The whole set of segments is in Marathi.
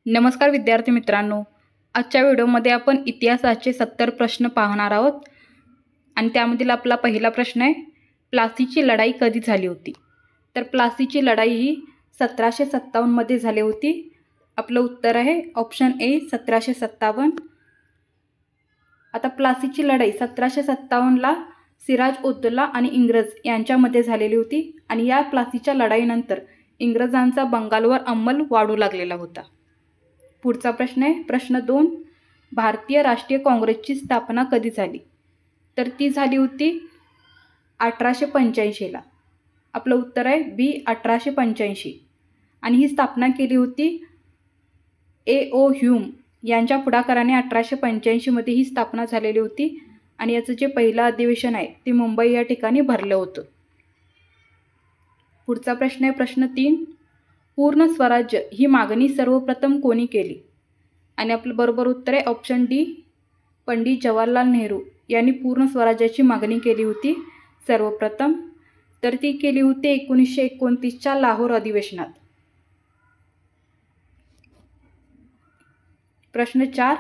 नमस्कार विद्यार्थी मित्रांनो, आजच्या व्हिडिओमध्ये आपण इतिहासाचे 70 प्रश्न पाहणार आहोत आणि त्यामधील आपला पहिला प्रश्न आहे, प्लासीची लढाई कधी झाली होती? तर प्लासीची लढाई ही 1757 मध्ये झाली होती. आपलं उत्तर आहे ऑप्शन ए 1757. आता प्लासीची लढाई 1757ला सिराज उद्दौला आणि इंग्रज यांच्यामध्ये झालेली होती आणि या प्लासीच्या लढाईनंतर इंग्रजांचा बंगालवर अंमल वाढू लागलेला होता. पुढचा प्रश्न आहे प्रश्न 2, भारतीय राष्ट्रीय काँग्रेसची स्थापना कधी झाली? तर ती झाली होती 1885ला. आपलं उत्तर आहे बी 1885 आणि ही स्थापना केली होती A.O. ह्यूम यांच्या पुढाकाराने. 1885 मध्ये ही स्थापना झालेली होती आणि याचं जे पहिलं अधिवेशन आहे ते मुंबई या ठिकाणी भरलं होतं. पुढचा प्रश्न आहे प्रश्न 3, पूर्ण स्वराज्य ही मागणी सर्वप्रथम कोणी केली? आणि आपलं बरोबर उत्तर आहे ऑप्शन डी, पंडित जवाहरलाल नेहरू यांनी पूर्ण स्वराज्याची मागणी केली होती सर्वप्रथम. तर ती केली होती 1929च्या लाहोर अधिवेशनात. प्रश्न 4,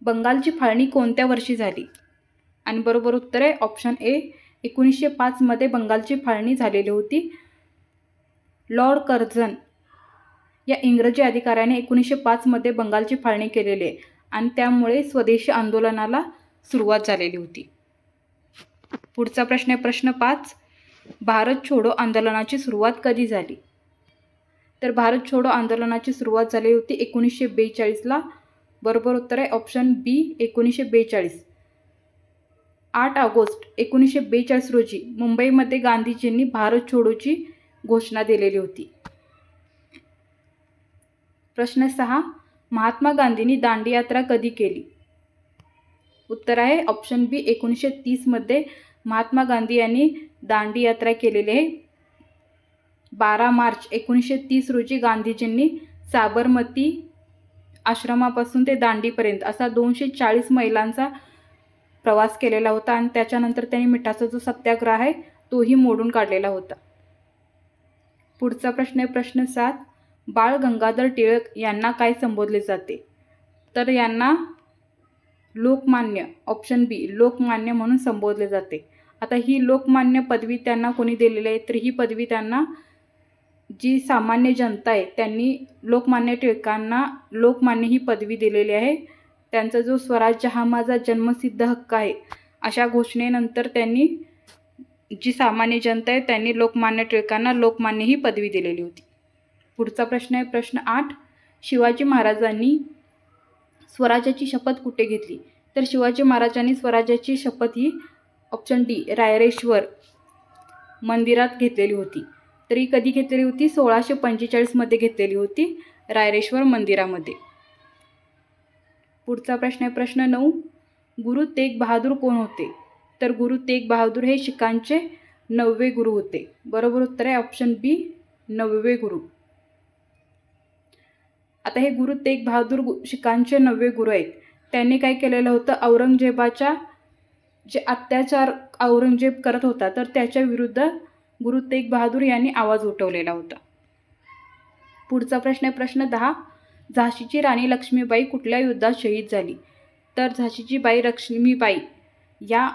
बंगालची फाळणी कोणत्या वर्षी झाली? आणि बरोबर उत्तर आहे ऑप्शन ए, 1905 मध्ये बंगालची फाळणी झालेली होती. लॉर्ड कर्झन या इंग्रजी अधिकाऱ्याने 1905 मध्ये बंगालची फाळणी केलेली आहे आणि त्यामुळे स्वदेशी आंदोलनाला सुरुवात झालेली होती. पुढचा प्रश्न आहे प्रश्न 5, भारत छोडो आंदोलनाची सुरुवात कधी झाली? तर भारत छोडो आंदोलनाची सुरुवात झाली होती 1942ला. बरोबर उत्तर आहे ऑप्शन बी 1942. 8 ऑगस्ट 1942 रोजी मुंबईमध्ये गांधीजींनी भारत छोडोची घोषणा दिलेली होती. प्रश्न 6, महात्मा गांधींनी दांडी यात्रा कधी केली? उत्तर आहे ऑप्शन बी 1930 मध्ये महात्मा गांधी यांनी दांडी यात्रा केलेली आहे. 12 मार्च 1930 रोजी गांधीजींनी साबरमती आश्रमापासून ते दांडीपर्यंत असा 240 मैलांचा प्रवास केलेला होता आणि त्याच्यानंतर त्यांनी मिठाचा जो सत्याग्रह आहे तोही मोडून काढलेला होता. पुढचा प्रश्न आहे प्रश्न 7, बाळ गंगाधर टिळक यांना काय संबोधले जाते? तर यांना लोकमान्य, ऑप्शन बी लोकमान्य म्हणून संबोधले जाते. आता ही लोकमान्य पदवी त्यांना कोणी दिलेली आहे? तर ही पदवी त्यांना जी सामान्य जनता आहे त्यांनी लोकमान्य टिळकांना लोकमान्य ही पदवी दिलेली आहे. त्यांचा जो स्वराज्य हा माझा जन्मसिद्ध हक्क आहे अशा घोषणेनंतर त्यांनी जी सामान्य जनता आहे त्यांनी लोकमान्य टिळकांना लोकमान्य ही पदवी दिलेली होती. पुढचा प्रश्न आहे प्रश्न 8, शिवाजी महाराजांनी स्वराज्याची शपथ कुठे घेतली? तर शिवाजी महाराजांनी स्वराज्याची शपथ ही ऑप्शन डी रायरेश्वर मंदिरात घेतलेली होती. तर ही कधी घेतलेली होती? 1645 मध्ये घेतलेली होती रायरेश्वर मंदिरामध्ये. पुढचा प्रश्न आहे प्रश्न 9, गुरु तेग बहादूर कोण होते? तर गुरु तेग बहादूर हे शिखांचे 9वे गुरु होते. बरोबर उत्तर आहे ऑप्शन बी 9वे गुरु. आता हे गुरु तेग बहादूर शिखांचे 9वे गुरु आहेत. त्यांनी काय केलेलं होतं? औरंगजेबाच्या जे अत्याचार औरंगजेब करत होता तर त्याच्या विरुद्ध गुरु तेग बहादूर यांनी आवाज उठवलेला होता. पुढचा प्रश्न आहे प्रश्न 10, झाशीची राणी लक्ष्मीबाई कुठल्या युद्धात शहीद झाली? तर झाशीची बाई लक्ष्मीबाई या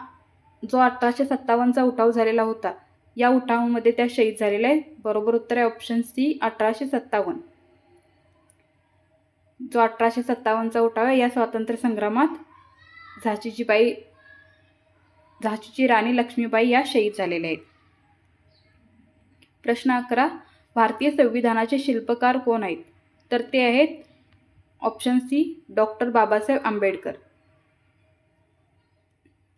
जो 1857चा उठाव झालेला होता या उठावामध्ये त्या शहीद झालेल्या आहेत. बरोबर उत्तर आहे ऑप्शन सी 1857. जो 1857चा उठाव आहे या स्वातंत्र्य संग्रामात झाशीची राणी लक्ष्मीबाई या शहीद झालेल्या आहेत. प्रश्न 11, भारतीय संविधानाचे शिल्पकार कोण आहेत? तर ते आहेत option C doctor Babasaheb Ambedkar.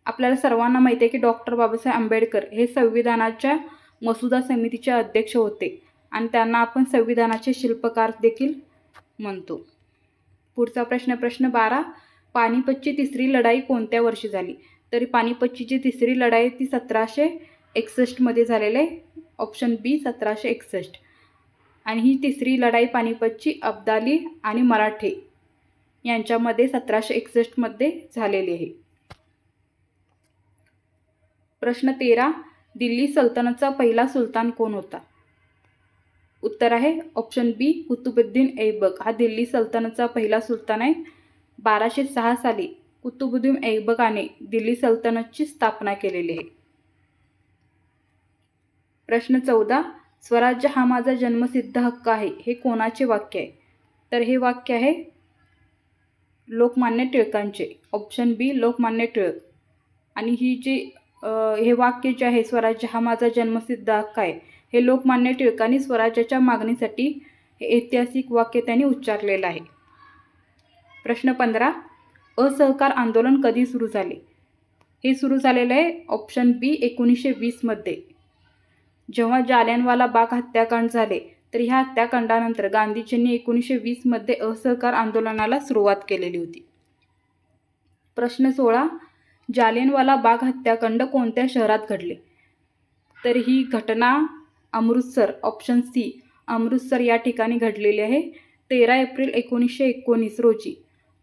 आपल्याला सर्वांना माहिती आहे की डॉक्टर बाबासाहेब आंबेडकर हे संविधानाच्या मसुदा समितीचे अध्यक्ष होते आणि त्यांना आपण संविधानाचे शिल्पकार देखील म्हणतो. पुढचा प्रश्न प्रश्न 12, पानिपतची तिसरी लढाई कोणत्या वर्षी झाली? तरी पानिपतची जी तिसरी लढाई ती 1761 मध्ये झालेली आहे. ऑप्शन बी 1761. आणि ही तिसरी लढाई पानिपतची अब्दाली आणि मराठे यांच्यामध्ये 1761 मध्ये झालेली आहे. प्रश्न 13, दिल्ली सल्तनतचा पहिला सुलतान कोण होता? उत्तर आहे ऑप्शन बी कुतुबुद्दीन ऐबक. हा दिल्ली सल्तनतचा पहिला सुलतान आहे. 1206 साली कुतुबुद्दीन ऐबकाने दिल्ली सल्तनतची स्थापना केलेली आहे. प्रश्न 14. स्वराज्य हा माझा जन्मसिद्ध हक्क आहे, हे कोणाचे वाक्य आहे? तर हे वाक्य आहे लोकमान्य टिळकांचे. ऑप्शन बी लोकमान्य टिळक. आणि हे वाक्य जे आहे स्वराज्य हा माझा जन्मसिद्ध हक्क आहे, हे लोकमान्य टिळकांनी स्वराज्याच्या मागणीसाठी हे ऐतिहासिक वाक्य त्यांनी उच्चारलेलं आहे. प्रश्न 15. असहकार आंदोलन कधी सुरू झाले? हे सुरू झालेलं आहे ऑप्शन बी 1920 मध्ये. जेव्हा जालियनवाला बाग हत्याकांड झाले तर ह्या हत्याकांडानंतर गांधीजींनी 1920 मध्ये असहकार आंदोलनाला सुरुवात केलेली होती. प्रश्न 16. जालियनवाला बाग हत्याकांड कोणत्या शहरात घडले? तर ही घटना अमृतसर, ऑप्शन सी अमृतसर या ठिकाणी घडलेली आहे. 13 एप्रिल 1919 रोजी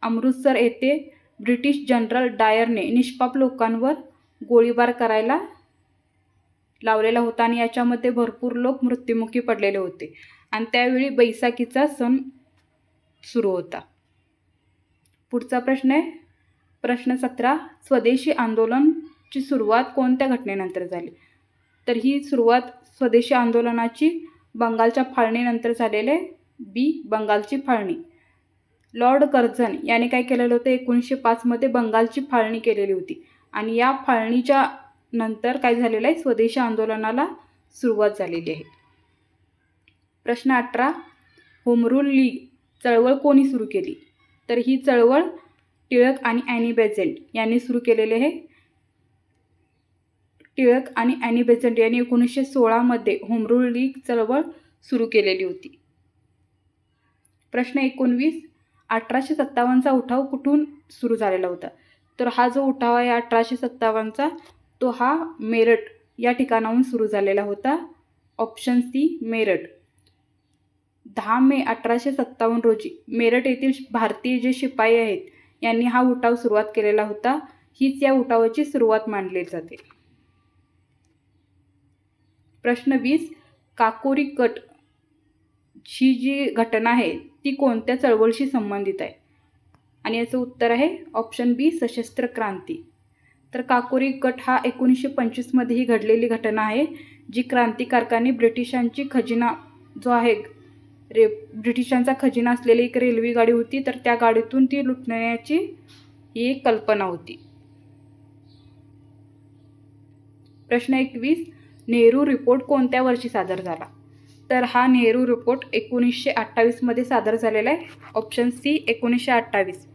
अमृतसर येथे ब्रिटिश जनरल डायरने निष्पाप लोकांवर गोळीबार करायला लावलेला होता आणि याच्यामध्ये भरपूर लोक मृत्युमुखी पडलेले होते आणि त्यावेळी बैसाखीचा सण सुरू होता. पुढचा प्रश्न आहे प्रश्न 17. स्वदेशी आंदोलनाची सुरुवात कोणत्या घटनेनंतर झाली? तर ही सुरुवात स्वदेशी आंदोलनाची बंगालच्या फाळणीनंतर झालेली आहे. बी बंगालची फाळणी. लॉर्ड कर्झन याने काय केलेलं होतं 1905 मध्ये बंगालची फाळणी केलेली होती आणि या फाळणीच्या नंतर काय झालेलं आहे स्वदेशी आंदोलनाला सुरुवात झालेली आहे. प्रश्न 18. होम रूल लीग चळवळ कोणी सुरू केली? तर ही चळवळ टिळक आणि ॲनी बेझंट यांनी सुरू केलेली आहे. टिळक आणि ॲनी बेझंट यांनी 1916 मध्ये होम रूल लीग चळवळ सुरू केलेली होती. प्रश्न 19. 1857चा उठाव कुठून सुरू झालेला होता? तर हा जो उठाव आहे 1857चा तो हा मेरठ या ठिकाणाहून सुरू झालेला होता. Option C Meerut. 10 मे 1857 रोजी मेरठ येथील भारतीय जे शिपाई आहेत यांनी हा उठाव सुरुवात केलेला होता. हीच या उठावाची सुरुवात मानली जाते. प्रश्न 20. काकोरी कट ही जी घटना आहे ती कोणत्या चळवळीशी संबंधित आहे? आणि याचं उत्तर आहे ऑप्शन बी सशस्त्र क्रांती. तर काकोरी कट हा 1925 मध्ये ही घडलेली घटना आहे जी क्रांतिकारकांनी ब्रिटिशांची खजिना जो आहे ब्रिटिशांचा खजिना असलेली एक रेल्वे गाडी होती तर त्या गाडीतून ती लुटण्याची ही एक कल्पना होती. प्रश्न 21. नेहरू रिपोर्ट कोणत्या वर्षी सादर झाला? तर हा नेहरू रिपोर्ट 1928 मध्ये सादर झालेला आहे. Option C 1928.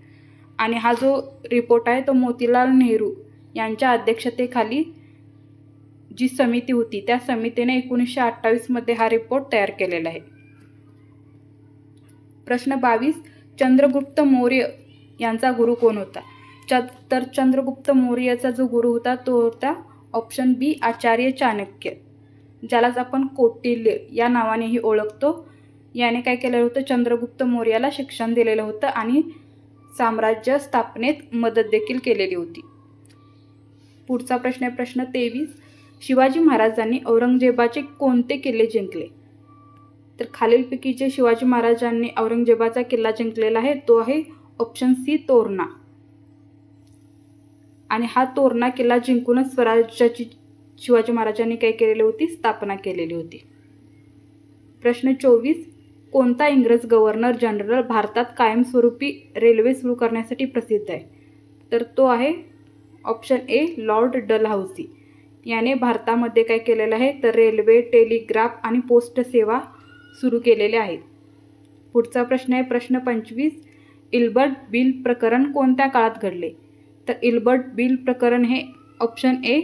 आणि हा जो रिपोर्ट आहे तो मोतीलाल नेहरू यांच्या अध्यक्षतेखाली जी समिती होती त्या समितीने 1928 मध्ये हा रिपोर्ट तयार केलेला आहे. प्रश्न 22. चंद्रगुप्त मौर्य यांचा गुरु कोण होता? तर चंद्रगुप्त मौर्याचा जो गुरु होता तो होता ऑप्शन बी आचार्य चाणक्य, ज्यालाच आपण कौटिल्य या नावानेही ओळखतो. याने काय केलेलं होतं चंद्रगुप्त मौर्याला शिक्षण दिलेलं होतं आणि साम्राज्य स्थापनेत मदत देखील केलेली होती. पुढचा प्रश्न आहे प्रश्न 23. शिवाजी महाराजांनी औरंगजेबाचे कोणते किल्ले जिंकले? तर खालीलपैकी जे शिवाजी महाराजांनी औरंगजेबाचा किल्ला जिंकलेला आहे तो आहे ऑप्शन सी तोरणा. आणि हा तोरणा किल्ला जिंकूनच स्वराज्याची शिवाजी महाराजांनी काय केलेली होती स्थापना केलेली होती. प्रश्न 24. कोणता इंग्रज गव्हर्नर जनरल भारतात कायमस्वरूपी रेल्वे सुरू करण्यासाठी प्रसिद्ध आहे? तर तो आहे ऑप्शन ए लॉर्ड डलहौसी. याने भारतामध्ये काय केलेलं आहे तर रेल्वे, टेलिग्राफ आणि पोस्ट सेवा सुरू केलेल्या आहेत. पुढचा प्रश्न आहे प्रश्न 25. इल्बर्ट बिल प्रकरण कोणत्या काळात घडले? तर इल्बर्ट बिल प्रकरण हे ऑप्शन ए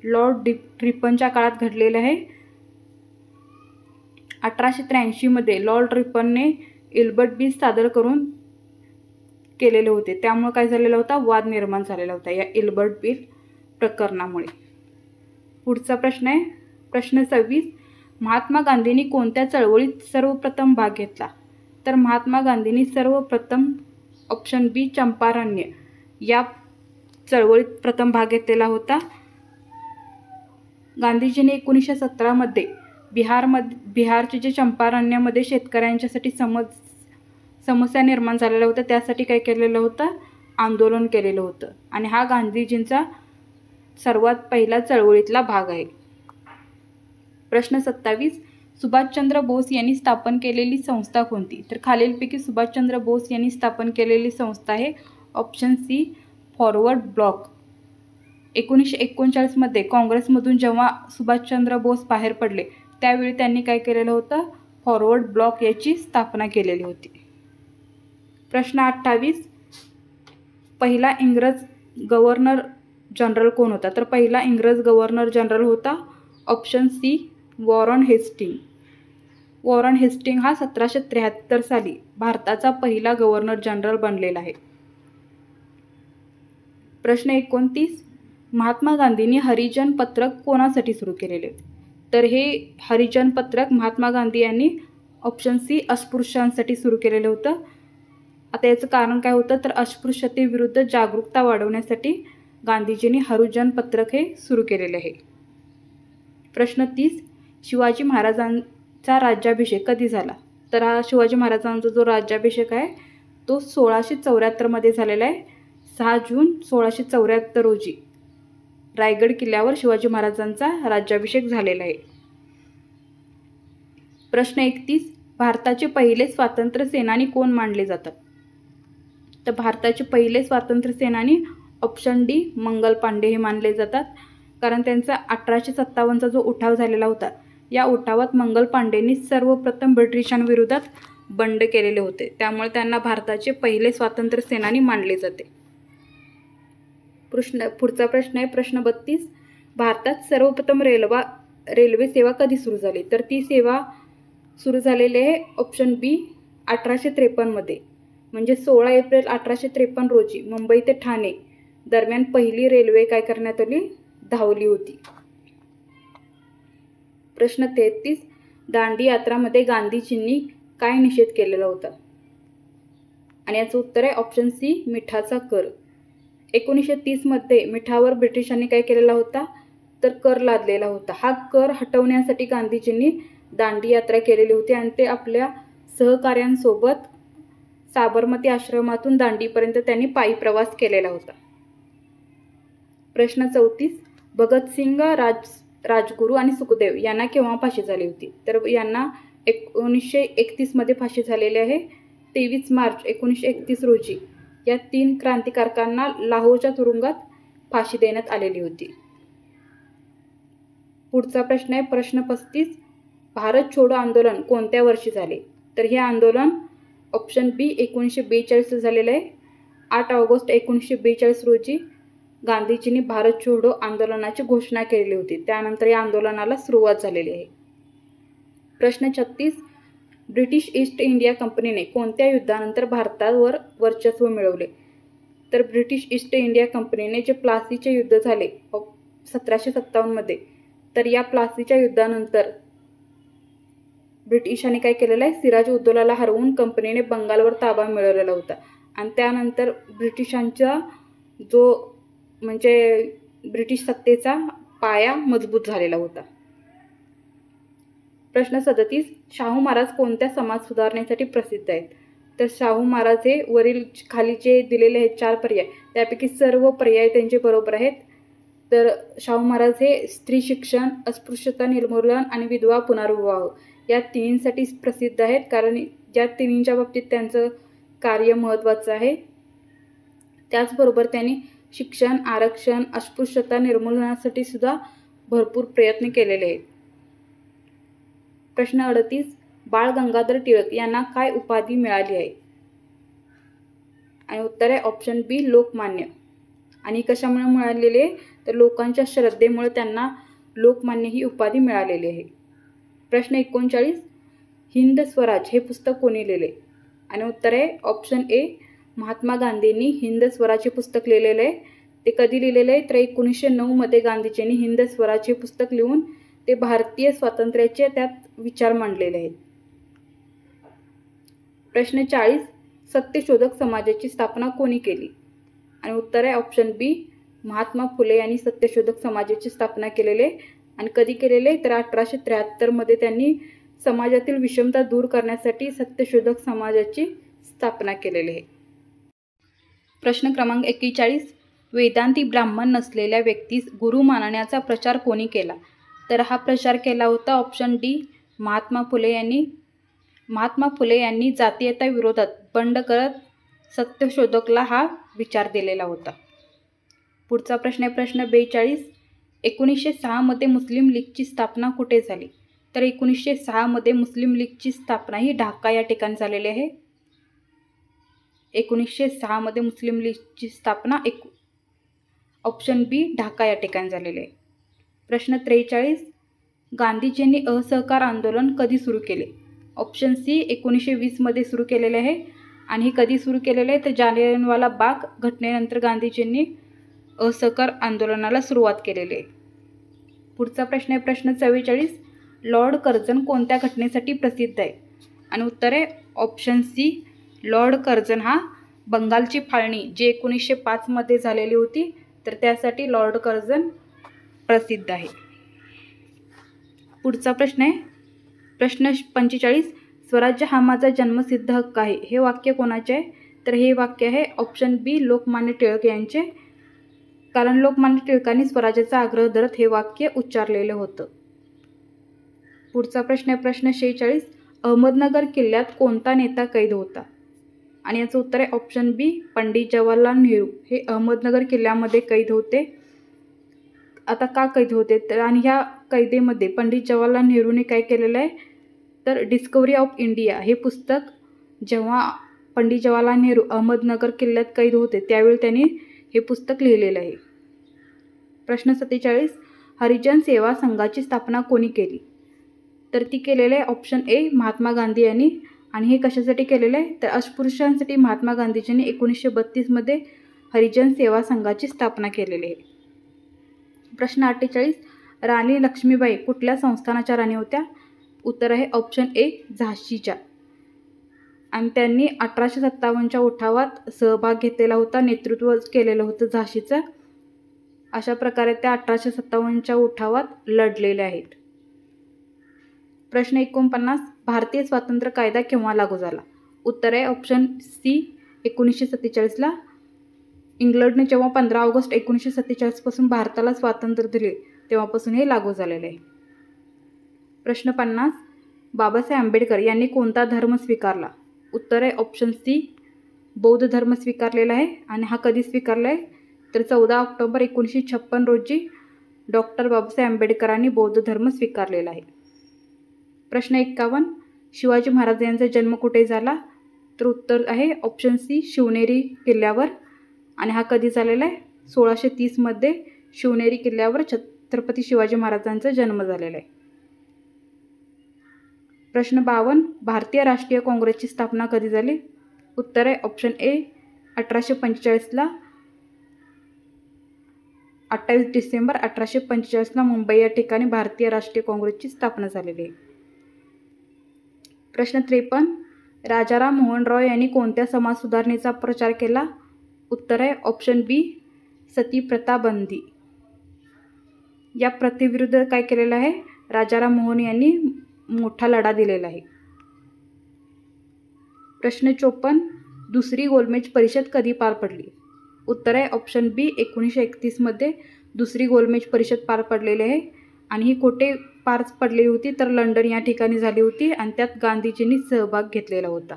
लॉर्ड रिपनच्या काळात घडलेलं आहे. 1883 मध्ये लॉर्ड रिपनने इल्बर्ट बिल सादर करून केलेले होते. त्यामुळे काय झालेला होता वाद निर्माण झालेला होता या इल्बर्ट बिल प्रकरणामुळे. पुढचा प्रश्न आहे प्रश्न 26. महात्मा गांधींनी कोणत्या चळवळीत सर्वप्रथम भाग घेतला? तर महात्मा गांधींनी सर्वप्रथम ऑप्शन बी चंपारण्य या चळवळीत प्रथम भाग घेतलेला होता. गांधीजींनी 1917 मध्ये बिहारचे जे चंपारण्यामध्ये शेतकऱ्यांच्यासाठी समस्या निर्माण झालेल्या होत्या, त्यासाठी काय केलेलं होतं, आंदोलन केलेलं होतं. आणि हा गांधीजींचा सर्वात पहिला चळवळीतला भाग आहे. प्रश्न 27, सुभाषचंद्र बोस यांनी स्थापन केलेली संस्था कोणती? तर खालीलपैकी सुभाषचंद्र बोस यांनी स्थापन केलेली संस्था आहे ऑप्शन सी फॉरवर्ड ब्लॉक. 1939 मध्ये काँग्रेसमधून जेव्हा सुभाषचंद्र बोस बाहेर पडले त्यावेळी त्यांनी काय केलेलं होतं, फॉरवर्ड ब्लॉक याची स्थापना केलेली होती. प्रश्न 28, पहिला इंग्रज गव्हर्नर जनरल कोण होता? तर पहिला इंग्रज गव्हर्नर जनरल होता option C Warren Hasting. Warren Hasting हा 1773 साली भारताचा पहिला गव्हर्नर जनरल बनलेला आहे. प्रश्न 29, महात्मा गांधींनी हरिजन पत्रक कोणासाठी सुरू केलेले? तर हे हरिजन पत्रक महात्मा गांधी यांनी ऑप्शन सी अस्पृश्यांसाठी सुरू केलेलं होतं. आता याचं कारण काय होतं, तर अस्पृश्यतेविरुद्ध जागरूकता वाढवण्यासाठी गांधीजींनी हरिजन पत्रक हे सुरू केलेले आहे. प्रश्न 30, शिवाजी महाराजांचा राज्याभिषेक कधी झाला? तर हा शिवाजी महाराजांचा जो राज्याभिषेक आहे तो 1674 मध्ये झालेला आहे. 6 जून 1674 रोजी रायगड किल्ल्यावर शिवाजी महाराजांचा राज्याभिषेक झालेला आहे. प्रश्न 31, भारताचे पहिले स्वातंत्र्य सेनानी कोण मानले जातात? तर भारताचे पहिले स्वातंत्र्य सेनानी ऑप्शन डी मंगल पांडे हे मानले जातात. कारण त्यांचा 1857चा जो उठाव झालेला होता, या उठावात मंगल पांडेंनी सर्वप्रथम ब्रिटिशांविरोधात बंड केलेले होते, त्यामुळे त्यांना भारताचे पहिले स्वातंत्र्य सेनानी मानले जाते. पुढचा प्रश्न आहे प्रश्न 32, भारतात सर्वप्रथम रेल्वे सेवा कधी सुरू झाली? तर ती सेवा सुरू झालेली आहे ऑप्शन बी 1853 मध्ये, म्हणजे 16 एप्रिल 1853 रोजी मुंबई ते ठाणे दरम्यान पहिली रेल्वे काय करण्यात आली, धावली होती. प्रश्न 33, दांडी यात्रामध्ये गांधीजींनी काय निषेध केलेला होता? आणि याचं उत्तर आहे ऑप्शन सी मिठाचा कर. 1930 मध्ये मिठावर ब्रिटिशांनी काय केलेला होता, तर कर लादलेला होता. हा कर हटवण्यासाठी गांधीजींनी दांडी यात्रा केलेली होती आणि ते आपल्या सहकाऱ्यांसोबत साबरमती आश्रमातून दांडीपर्यंत त्यांनी पायी प्रवास केलेला होता. प्रश्न 34, भगतसिंग, राजगुरू आणि सुखदेव यांना केव्हा फाशी झाली होती? तर यांना 1931 मध्ये फाशी झालेली आहे. 23 मार्च 1931 रोजी या 3 क्रांतिकारकांना लाहोरच्या तुरुंगात फाशी देण्यात आलेली होती. पुढचा प्रश्न आहे प्रश्न 35, भारत छोडो आंदोलन कोणत्या वर्षी झाले? तर हे आंदोलन ऑप्शन बी 1942 झालेलं आहे. 8 ऑगस्ट 1942 रोजी गांधीजींनी भारत छोडो आंदोलनाची घोषणा केलेली होती. त्यानंतर या आंदोलनाला सुरुवात झालेली आहे. प्रश्न 36, ब्रिटिश ईस्ट इंडिया कंपनीने कोणत्या युद्धानंतर भारतावर वर्चस्व मिळवले? तर ब्रिटिश ईस्ट इंडिया कंपनीने जे प्लासीचे युद्ध झाले 1757 मध्ये, तर या प्लासीच्या युद्धानंतर ब्रिटिशांनी काय केलेलं आहे, सिराज उद्दौलाला हरवून कंपनीने बंगालवर ताबा मिळवलेला होता आणि त्यानंतर ब्रिटिशांचा जो म्हणजे ब्रिटिश सत्तेचा पाया मजबूत झालेला होता. प्रश्न 37, शाहू महाराज कोणत्या समाज सुधारणेसाठी प्रसिद्ध आहेत? तर शाहू महाराज हे वरील खाली जे दिलेले आहेत 4 पर्याय त्यापैकी सर्व पर्याय त्यांचे बरोबर आहेत. तर शाहू महाराज हे स्त्री शिक्षण, अस्पृश्यता निर्मूलन आणि विधवा पुनर्विवाह या तिन्हींसाठी प्रसिद्ध आहेत, कारण या तिन्हींच्या बाबतीत त्यांचं कार्य महत्त्वाचं आहे. त्याचबरोबर त्यांनी शिक्षण, आरक्षण, अस्पृश्यता निर्मूलनासाठी सुद्धा भरपूर प्रयत्न केलेले आहेत. प्रश्न 38, बाळ गंगाधर टिळक यांना काय उपाधी मिळाली आहे? आणि उत्तर आहे ऑप्शन बी लोकमान्य. आणि कशामुळे मिळालेले? तर लोकांच्या श्रद्धेमुळे त्यांना लोकमान्य ही उपाधी मिळालेली आहे. प्रश्न 39, हिंद स्वराज हे पुस्तक कोणी लिहिले? आणि उत्तर आहे ऑप्शन ए महात्मा गांधींनी हिंद स्वराज हे पुस्तक लिहिलेले आहे. ते कधी लिहिलेले आहे? तर 1909 मध्ये गांधीजींनी हिंद स्वराज हे पुस्तक लिहून ते भारतीय स्वातंत्र्याचे त्यात विचार मांडलेले आहेत. प्रश्न 40, सत्यशोधक समाजाची स्थापना कोणी केली? आणि उत्तर आहे ऑप्शन बी महात्मा फुले यांनी सत्यशोधक समाजाची स्थापना केलेली आहे आणि कधी केलेले तर 1873 त्यांनी समाजातील विषमता दूर करण्यासाठी सत्यशोधक समाजाची स्थापना केलेली आहे. प्रश्न क्रमांक 41, वेदांती ब्राह्मण नसलेल्या व्यक्तीस गुरु मानण्याचा प्रचार कोणी केला? तर हा प्रचार केला होता ऑप्शन डी महात्मा फुले यांनी. महात्मा फुले यांनी जातीयता विरोधात बंड करत सत्यशोधकला हा विचार दिलेला होता. पुढचा प्रश्न आहे प्रश्न 42, 1906 मुस्लिम लीगची स्थापना कुठे झाली? तर 1906 मुस्लिम लीगची स्थापना ही ढाका या ठिकाणी झालेली आहे. 1906 मुस्लिम लीगची स्थापना ऑप्शन बी ढाका या ठिकाणी झालेली आहे. प्रश्न 43, गांधीजींनी असहकार आंदोलन कधी सुरू केले? ऑप्शन सी 1920 सुरू केलेले आहे. आणि हे कधी सुरू केलेले आहे तर जालियनवाला बाग घटनेनंतर गांधीजींनी असहकार आंदोलनाला सुरुवात केलेली आहे. पुढचा प्रश्न आहे प्रश्न 44, लॉर्ड कर्झन कोणत्या घटनेसाठी प्रसिद्ध आहे? आणि उत्तर आहे ऑप्शन सी लॉर्ड कर्झन हा बंगालची फाळणी जी 1905 झालेली होती तर त्यासाठी लॉर्ड कर्झन प्रसिद्ध आहे. पुढचा प्रश्न आहे प्रश्न 45, स्वराज्य हा माझा जन्मसिद्ध हक्क आहे हे वाक्य कोणाचे आहे? तर हे वाक्य आहे ऑप्शन बी लोकमान्य टिळक यांचे, कारण लोकमान्य टिळकांनी स्वराज्याचा आग्रह धरत हे वाक्य उच्चारलेलं होतं. पुढचा प्रश्न आहे प्रश्न 46, अहमदनगर किल्ल्यात कोणता नेता कैद होता? आणि याचं उत्तर आहे ऑप्शन बी पंडित जवाहरलाल नेहरू हे अहमदनगर किल्ल्यामध्ये कैद होते. आता का कैद होते तर आणि ह्या कैदेमध्ये पंडित जवाहरलाल नेहरूने काय केलेलं आहे तर डिस्कवरी ऑफ इंडिया हे पुस्तक जेव्हा पंडित जवाहरलाल नेहरू अहमदनगर किल्ल्यात कैद होते त्यावेळी त्यांनी हे पुस्तक लिहिलेलं आहे. प्रश्न 47, हरिजन सेवा संघाची स्थापना कोणी केली? तर ती केलेलं आहे ऑप्शन ए महात्मा गांधी यांनी. आणि हे कशासाठी केलेलं आहे तर अस्पृश्यांसाठी महात्मा गांधीजींनी 1932 हरिजन सेवा संघाची स्थापना केलेली आहे. प्रश्न 48, राणी लक्ष्मीबाई कुठल्या संस्थानाच्या राणी होत्या? उत्तर आहे ऑप्शन ए झाशीच्या. आणि त्यांनी 1857च्या उठावात सहभाग घेतलेला होता, नेतृत्व केलेलं होतं झाशीचं. अशा प्रकारे त्या 1857च्या उठावात लढलेल्या आहेत. प्रश्न 49, भारतीय स्वातंत्र्य कायदा केव्हा लागू झाला? उत्तर आहे ऑप्शन सी 1947. इंग्लंडने जेव्हा 15 ऑगस्ट 1947 भारताला स्वातंत्र्य दिले तेव्हापासून हे लागू झालेले आहे. प्रश्न 50, बाबासाहेब आंबेडकर यांनी कोणता धर्म स्वीकारला? उत्तर आहे ऑप्शन सी बौद्ध धर्म स्वीकारलेला आहे. आणि हा कधी स्वीकारला आहे तर 14 ऑक्टोबर 1956 रोजी डॉक्टर बाबासाहेब आंबेडकरांनी बौद्ध धर्म स्वीकारलेला आहे. प्रश्न 51, शिवाजी महाराज यांचा जन्म कुठे झाला? तर उत्तर आहे ऑप्शन सी शिवनेरी किल्ल्यावर. आणि हा कधी झालेला आहे 1630 शिवनेरी किल्ल्यावर छत्रपती शिवाजी महाराजांचा जन्म झालेला आहे. प्रश्न 52, भारतीय राष्ट्रीय काँग्रेसची स्थापना कधी झाली? उत्तर आहे ऑप्शन ए 1845. 28 डिसेंबर 1845 मुंबई या ठिकाणी भारतीय राष्ट्रीय काँग्रेसची स्थापना झालेली आहे. प्रश्न 53, राजाराम मोहन रॉय यांनी कोणत्या समाज सुधारणेचा प्रचार केला? उत्तर आहे ऑप्शन बी सती प्रथा बंदी. या प्रथेविरुद्ध काय केलेलं आहे राजाराम मोहन यांनी मोठा लढा दिलेला आहे. प्रश्न 54, दुसरी गोलमेज परिषद कधी पार पडली? उत्तर आहे ऑप्शन बी 1931 दुसरी गोलमेज परिषद पार पडलेली आहे. आणि ही कुठे पार पडलेली होती तर लंडन या ठिकाणी झाली होती आणि त्यात गांधीजींनी सहभाग घेतलेला होता.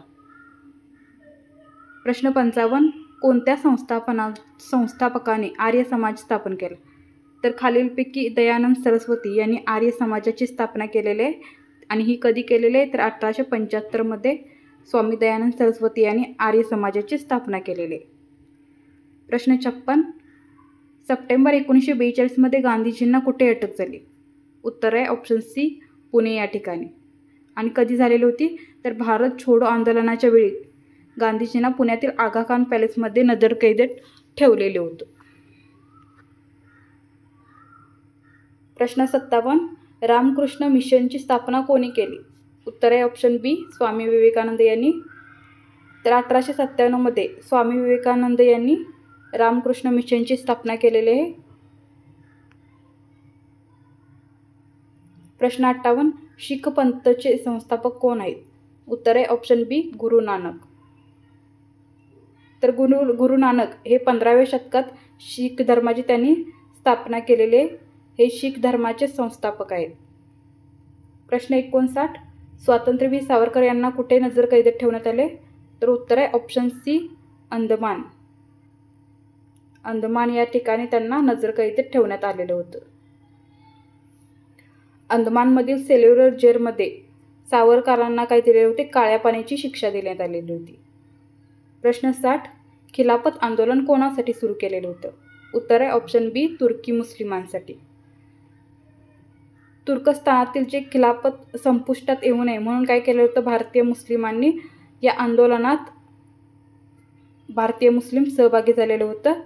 प्रश्न 55, कोणत्या संस्थापकाने आर्य समाज स्थापन केला? तर खालीलपैकी दयानंद सरस्वती यांनी आर्य समाजाची स्थापना केलेली आहे. आणि ही कधी केलेली आहे तर 1875 स्वामी दयानंद सरस्वती यांनी आर्य समाजाची स्थापना केलेली आहे. प्रश्न 56, सप्टेंबर 1942 गांधीजींना कुठे अटक झाली? उत्तर आहे ऑप्शन सी पुणे या ठिकाणी. आणि कधी झालेली होती तर भारत छोडो आंदोलनाच्या वेळी गांधीजींना पुण्यातील आगा खान पॅलेसमध्ये नजरकैदेत ठेवलेले होते. प्रश्न 57, रामकृष्ण मिशनची स्थापना कोणी केली? उत्तर आहे ऑप्शन बी स्वामी विवेकानंद यांनी. तर 1897 स्वामी विवेकानंद यांनी रामकृष्ण मिशनची स्थापना केलेली आहे. प्रश्न 58, शीख पंथचे संस्थापक कोण आहेत? उत्तर आहे ऑप्शन बी गुरु नानक. तर गुरु नानक हे 15व्या शतकात शीख धर्माची त्यांनी स्थापना केलेले हे शीख धर्माचे संस्थापक आहेत. प्रश्न 59, स्वातंत्र्यवीर सावरकर यांना कुठे नजरकैदेत ठेवण्यात आले? तर उत्तर आहे ऑप्शन सी अंदमान. अंदमान या ठिकाणी त्यांना नजरकैदेत ठेवण्यात आलेलं होतं. अंदमानमधील सेल्युलर जेलमध्ये सावरकरांना काय दिले होते? काळ्या पाण्याची शिक्षा देण्यात आलेली होती. प्रश्न 60, खिलाफत आंदोलन कोणासाठी सुरू केलेलं होतं? उत्तर आहे ऑप्शन बी तुर्की मुस्लिमांसाठी. तुर्कस्तानातील जे खिलाफत संपुष्टात येऊ नये म्हणून काय केलं होतं? भारतीय मुस्लिमांनी या आंदोलनात भारतीय मुस्लिम सहभागी झालेलं होतं.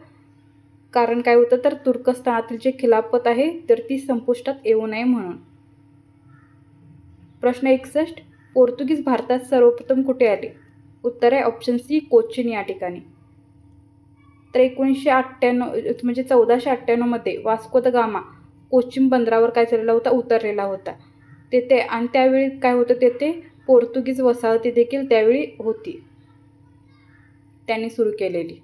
कारण काय होतं? तर तुर्कस्तानातील जे खिलाफत आहे तर ती संपुष्टात येऊ नये म्हणून. प्रश्न 61, पोर्तुगीज भारतात सर्वप्रथम कुठे आले? उत्तर आहे ऑप्शन सी कोचीन या ठिकाणी. तर 1998 म्हणजे 1498 वास्को द गामा कोचीन बंदरावर काय झालेला होता? उतरलेला होता तेथे. आणि त्यावेळी काय होतं? तेथे पोर्तुगीज वसाहती देखील त्यावेळी होती, त्यांनी सुरू केलेली.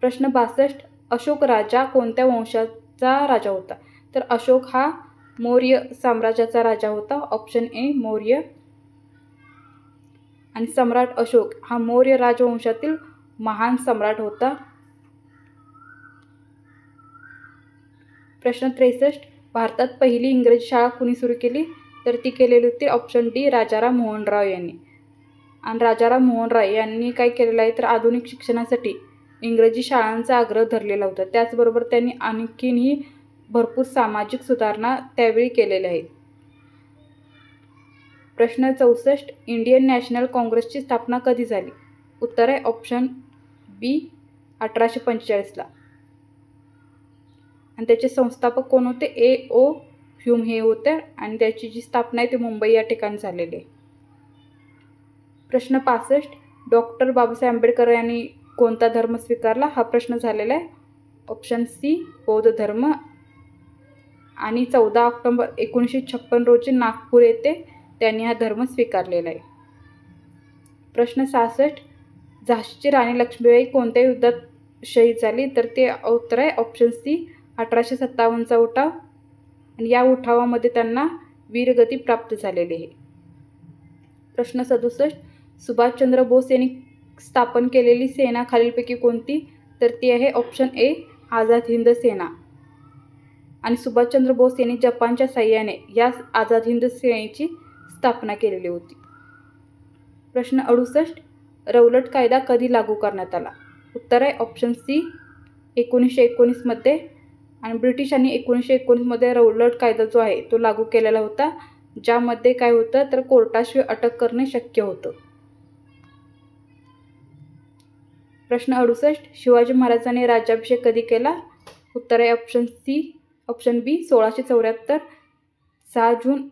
प्रश्न 62, अशोक राजा कोणत्या वंशाचा राजा होता? तर अशोक हा मौर्य साम्राज्याचा राजा होता. Option A Maurya. आणि सम्राट अशोक हा मौर्य राजवंशातील महान सम्राट होता. प्रश्न 63, भारतात पहिली इंग्रजी शाळा कुणी सुरू केली? तर ती केलेली होती ऑप्शन डी राजाराम मोहन राव यांनी. आणि राजाराम मोहन राय यांनी काय केलेलं आहे? तर आधुनिक शिक्षणासाठी इंग्रजी शाळांचा आग्रह धरलेला होता. त्याचबरोबर त्यांनी आणखीनही भरपूर सामाजिक सुधारणा त्यावेळी केलेल्या आहेत. प्रश्न 64, इंडियन नॅशनल काँग्रेसची स्थापना कधी झाली? उत्तर आहे ऑप्शन बी 1845ला. आणि त्याचे संस्थापक कोण होते? ए ओ ह्यूम हे होते. आणि त्याची जी स्थापना आहे ती मुंबई या ठिकाणी झालेली आहे. प्रश्न 65, डॉक्टर बाबासाहेब आंबेडकर यांनी कोणता धर्म स्वीकारला? हा प्रश्न झालेला आहे. ऑप्शन सी बौद्ध धर्म. आणि 14 ऑक्टोबर 1956 रोजी नागपूर येथे त्यांनी हा धर्म स्वीकारलेला आहे. प्रश्न 66, झाशीची राणी लक्ष्मीबाई कोणत्या युद्धात शहीद झाली? तर ते उत्तर आहे ऑप्शन सी 1857चा उठाव. आणि या उठावामध्ये त्यांना वीरगती प्राप्त झालेली आहे. प्रश्न 67, सुभाषचंद्र बोस यांनी स्थापन केलेली सेना खालीलपैकी कोणती? तर ती आहे ऑप्शन ए आझाद हिंद सेना. आणि सुभाषचंद्र बोस यांनी जपानच्या साहाय्याने या आझाद हिंद सेनेची स्थापना केलेली होती. प्रश्न 68, रौलट कायदा कधी लागू करण्यात आला? उत्तर आहे ऑप्शन सी 1919मध्ये. आणि ब्रिटिशांनी 1919मध्ये रौलट कायदा जो आहे तो लागू केलेला होता, ज्यामध्ये काय होतं? तर कोर्टाशिवाय अटक करणे शक्य होतं. प्रश्न 68, शिवाजी महाराजांनी राज्याभिषेक कधी केला? उत्तर आहे ऑप्शन बी 1674. 6 जून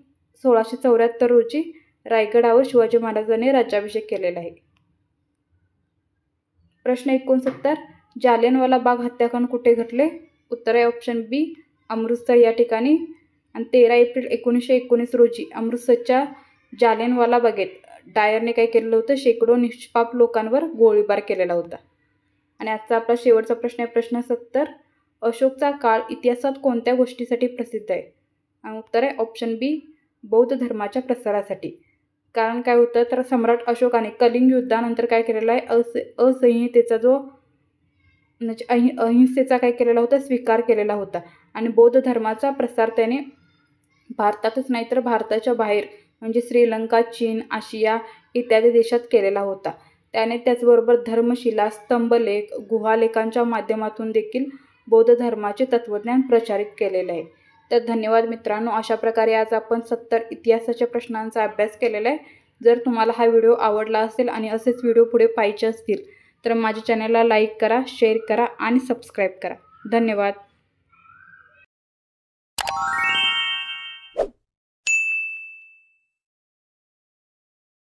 1674 रोजी रायगडावर शिवाजी महाराजांनी राज्याभिषेक केलेला आहे. प्रश्न 69, जालियनवाला बाग हत्याकांड कुठे घडले? उत्तर आहे ऑप्शन बी अमृतसर या ठिकाणी. आणि 13 एप्रिल 1919 रोजी अमृतसरच्या जालियनवाला बागेत डायरने काय केलेलं होतं? शेकडो निष्पाप लोकांवर गोळीबार केलेला होता. आणि आजचा आपला शेवटचा प्रश्न आहे प्रश्न 70, अशोकचा काळ इतिहासात कोणत्या गोष्टीसाठी प्रसिद्ध आहे? आणि उत्तर आहे ऑप्शन बी बौद्ध धर्माच्या प्रसारासाठी. कारण काय होतं? तर सम्राट अशोकाने कलिंग युद्धानंतर काय केलेलं आहे? असंहितेचा जो म्हणजे अहिंसेचा काय केलेला होता? स्वीकार केलेला होता. आणि बौद्ध धर्माचा प्रसार त्याने भारतातच नाही तर भारताच्या बाहेर म्हणजे श्रीलंका, चीन, आशिया इत्यादी देशात केलेला होता. त्याने त्याचबरोबर धर्मशिला, स्तंभलेख, गुहालेखांच्या माध्यमातून देखील बौद्ध धर्माचे तत्त्वज्ञान प्रचारित केलेले आहे. तर धन्यवाद मित्रांनो. अशा प्रकारे आज आपण 70 इतिहासाच्या प्रश्नांचा अभ्यास केलेला आहे. जर तुम्हाला हा व्हिडिओ आवडला असेल आणि असेच व्हिडिओ पुढे पाहिजे असतील तर माझ्या चॅनलला लाईक करा, शेअर करा आणि सबस्क्राईब करा. धन्यवाद.